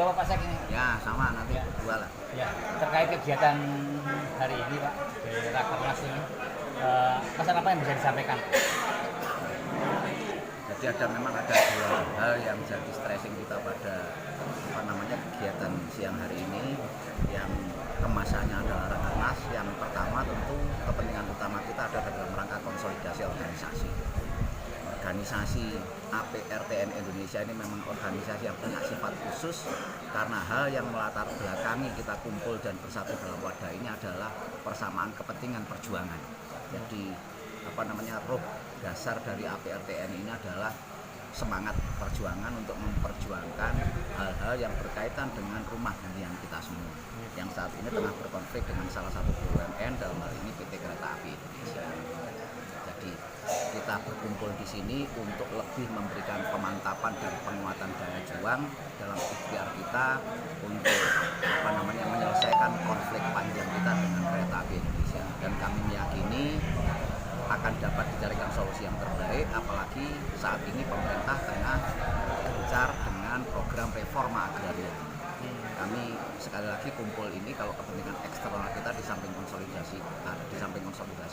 berdua Pak Sek ini? Ya sama nanti Ya. berdua lah. Ya, terkait kegiatan hari ini Pak di Rakernas ini, pesan apa yang bisa disampaikan? Jadi memang ada dua hal yang jadi stressing kita pada kegiatan siang hari ini. Yang kemasannya adalah Rakernas. Yang pertama tentu kepentingan utama kita ada dalam rangka konsolidasi organisasi. Organisasi APRTN Indonesia ini memang organisasi yang punya sifat khusus karena hal yang melatar belakangi kita kumpul dan bersatu dalam wadah ini adalah persamaan kepentingan perjuangan. Jadi roh dasar dari APRTN ini adalah semangat perjuangan untuk memperjuangkan hal-hal yang berkaitan dengan rumah hunian kita semua yang saat ini tengah berkonflik dengan salah satu BUMN, dalam hal ini PT Kereta Api Indonesia. Jadi kita berkumpul di sini untuk lebih memberikan pemantapan dan penguatan daya juang dalam ikhtiar kita untuk menyelesaikan konflik panjang kita dengan Kereta Api Indonesia, dan kami meyakini akan dapat dicarikan solusi yang terbaik, apalagi saat ini pemerintah tengah gencar dengan program reforma agraria. Kami sekali lagi kumpul ini kalau kepentingan eksternal kita di samping konsolidasi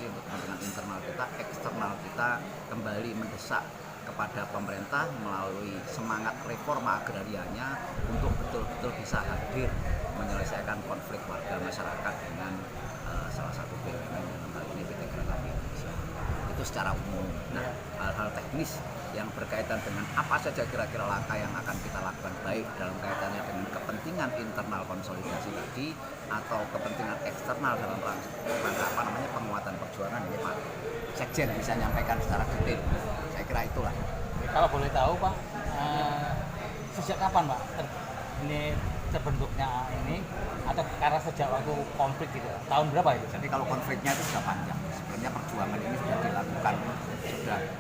untuk kepentingan internal kita, eksternal kita kembali mendesak kepada pemerintah melalui semangat reforma agrarianya untuk betul-betul bisa hadir menyelesaikan konflik warga masyarakat dengan salah satu BUMN, dalam hal ini PT Kereta Api Indonesia. Itu secara umum. Nah, hal-hal teknis yang berkaitan dengan apa saja kira-kira langkah yang akan kita lakukan, baik dalam kaitannya dengan kepentingan internal konsolidasi tadi atau kepentingan eksternal dalam rangka penguatan perjuangan, ini Pak Sekjen bisa menyampaikan secara detail. Saya kira itulah. Kalau boleh tahu Pak, sejak kapan Pak ini terbentuknya ini, atau karena sejak waktu konflik gitu, tahun berapa itu? Jadi kalau konfliknya itu sudah panjang. Sebenarnya perjuangan ini sudah dilakukan,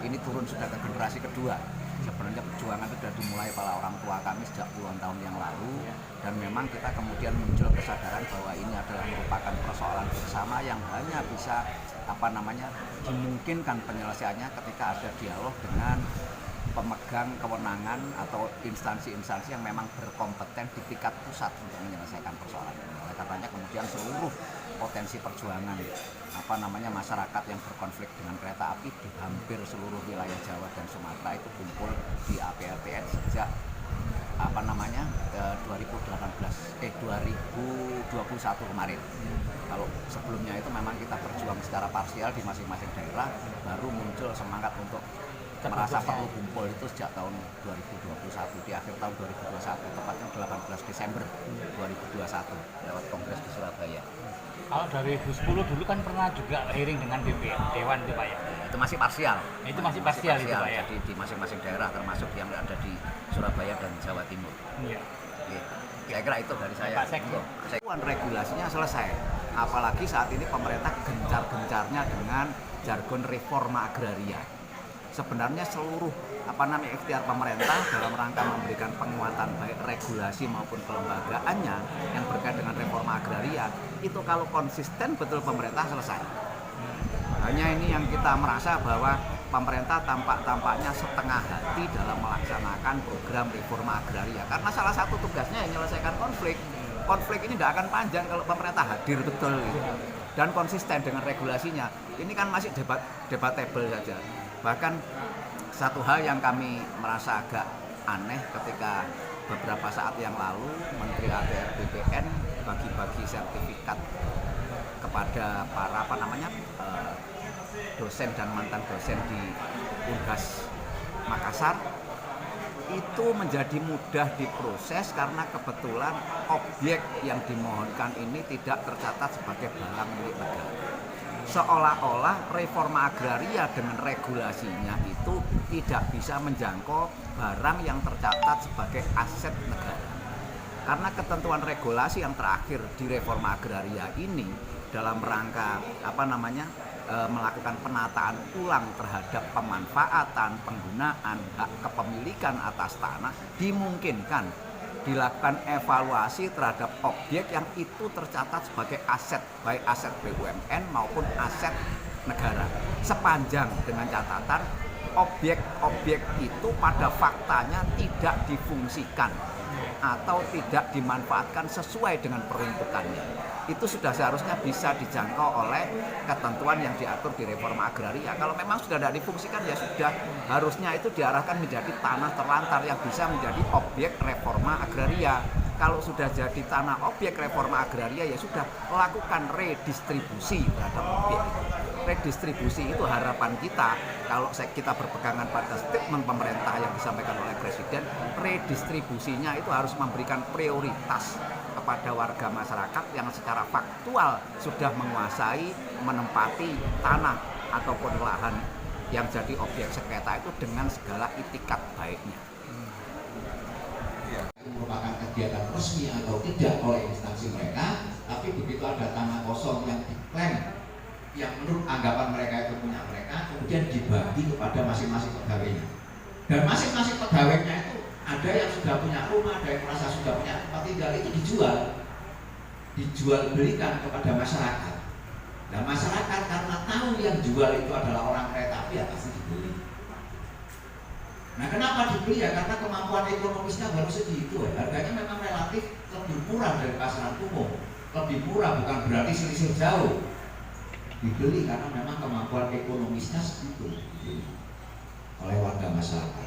ini turun sudah ke generasi kedua. Sebenarnya perjuangan itu sudah dimulai oleh orang tua kami sejak puluhan tahun yang lalu, dan memang kita kemudian muncul kesadaran bahwa ini adalah merupakan persoalan bersama yang hanya bisa dimungkinkan penyelesaiannya ketika ada dialog dengan pemegang kewenangan atau instansi-instansi yang memang berkompeten di tingkat pusat untuk menyelesaikan persoalan ini. Oleh karenanya kemudian seluruh potensi perjuangan masyarakat yang berkonflik dengan kereta api di hampir seluruh wilayah Jawa dan Sumatera itu kumpul di APRTN sejak 2021 kemarin. Kalau sebelumnya itu memang kita berjuang secara parsial di masing-masing daerah, baru muncul semangat untuk merasa perlu kumpul itu sejak tahun 2021, di akhir tahun 2021, tepatnya 18 Desember 2021 lewat kongres di Surabaya. Kalau 2010 dulu kan pernah juga hearing dengan Dewan itu Pak ya? Itu masih parsial. Itu masih parsial itu Pak ya? Jadi di masing-masing daerah, termasuk yang ada di Surabaya dan Jawa Timur. Iya. Saya kira itu dari saya. Pak Sek. Regulasinya selesai. Apalagi saat ini pemerintah gencar-gencarnya dengan jargon reforma agraria. Sebenarnya seluruh ikhtiar pemerintah dalam rangka memberikan penguatan baik regulasi maupun kelembagaannya yang berkaitan dengan reforma agraria itu kalau konsisten betul pemerintah selesai. Hanya ini yang kita merasa bahwa pemerintah tampaknya setengah hati dalam melaksanakan program reforma agraria, karena salah satu tugasnya menyelesaikan konflik. Konflik ini tidak akan panjang kalau pemerintah hadir betul gitu, dan konsisten dengan regulasinya. Ini kan masih debatable saja. Bahkan satu hal yang kami merasa agak aneh ketika beberapa saat yang lalu Menteri ATR BPN bagi-bagi sertifikat kepada para dosen dan mantan dosen di Unhas Makassar, itu menjadi mudah diproses karena kebetulan objek yang dimohonkan ini tidak tercatat sebagai barang milik negara. Seolah-olah reforma agraria dengan regulasinya itu tidak bisa menjangkau barang yang tercatat sebagai aset negara. Karena ketentuan regulasi yang terakhir di reforma agraria ini dalam rangka melakukan penataan ulang terhadap pemanfaatan, penggunaan, hak kepemilikan atas tanah, dimungkinkan dilakukan evaluasi terhadap objek yang itu tercatat sebagai aset, baik aset BUMN maupun aset negara, sepanjang dengan catatan objek-objek itu pada faktanya tidak difungsikan atau tidak dimanfaatkan sesuai dengan peruntukannya. Itu sudah seharusnya bisa dijangkau oleh ketentuan yang diatur di reforma agraria. Kalau memang sudah tidak difungsikan, ya sudah, harusnya itu diarahkan menjadi tanah terlantar yang bisa menjadi objek reforma agraria. Kalau sudah jadi tanah objek reforma agraria, ya sudah, lakukan redistribusi terhadap objek itu. Redistribusi itu harapan kita. Kalau kita berpegangan pada statement pemerintah yang disampaikan oleh Presiden, redistribusinya itu harus memberikan prioritas kepada warga masyarakat yang secara faktual sudah menguasai, menempati tanah ataupun lahan yang jadi objek sengketa itu dengan segala itikat baiknya. Merupakan kegiatan resmi atau tidak oleh instansi mereka, tapi begitu ada tanah kosong yang diklaim, yang menurut anggapan mereka itu punya mereka, kemudian dibagi kepada masing-masing pegawainya. Dan masing-masing pegawainya itu ada yang sudah punya rumah, ada yang merasa sudah punya tempat tinggal, itu dijual belikan kepada masyarakat. Nah, masyarakat karena tahu yang jual itu adalah orang kereta api, ya pasti dibeli. Nah, kenapa dibeli? Ya karena kemampuan ekonomisnya baru segitu. Harganya memang relatif lebih murah dari pasaran umum. Lebih murah bukan berarti selisih jauh. Dibeli karena memang kemampuan ekonomisnya segitu oleh warga masyarakat.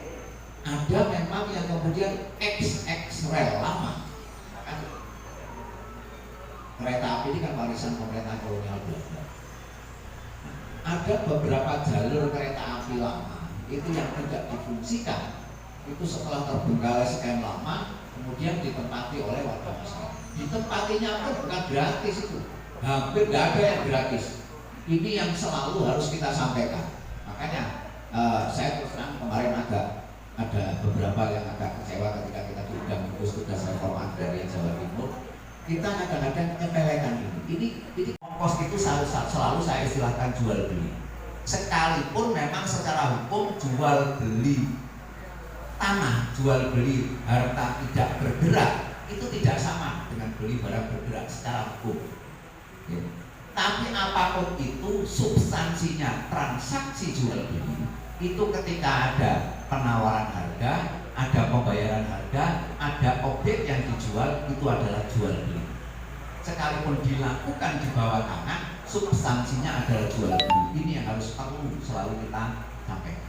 Ada memang yang kemudian rel lama. Kereta api ini kan warisan pemerintah kolonial Belanda. Ada beberapa jalur kereta api lama itu yang tidak difungsikan, itu setelah terbengkalai sekian lama kemudian ditempati oleh warga masyarakat. Ditempatinya pun bukan gratis, itu hampir nggak ada yang gratis. Ini yang selalu harus kita sampaikan. Makanya saya terus terang kemarin ada beberapa yang agak kecewa ketika kita diundang gugus tugas reforma agraria Jawa Timur. Kita kadang-kadang menyepelekan ini ongkos itu selalu saya istilahkan jual beli. Sekalipun memang secara hukum jual beli tanah, jual beli harta tidak bergerak itu tidak sama dengan beli barang bergerak secara hukum. Ya. Tapi apapun itu substansinya transaksi jual beli itu ketika ada penawaran harga, ada pembayaran harga, ada objek yang dijual, itu adalah jual beli. Sekalipun dilakukan di bawah tangan, substansinya adalah jual beli. Ini yang harus perlu selalu kita sampaikan.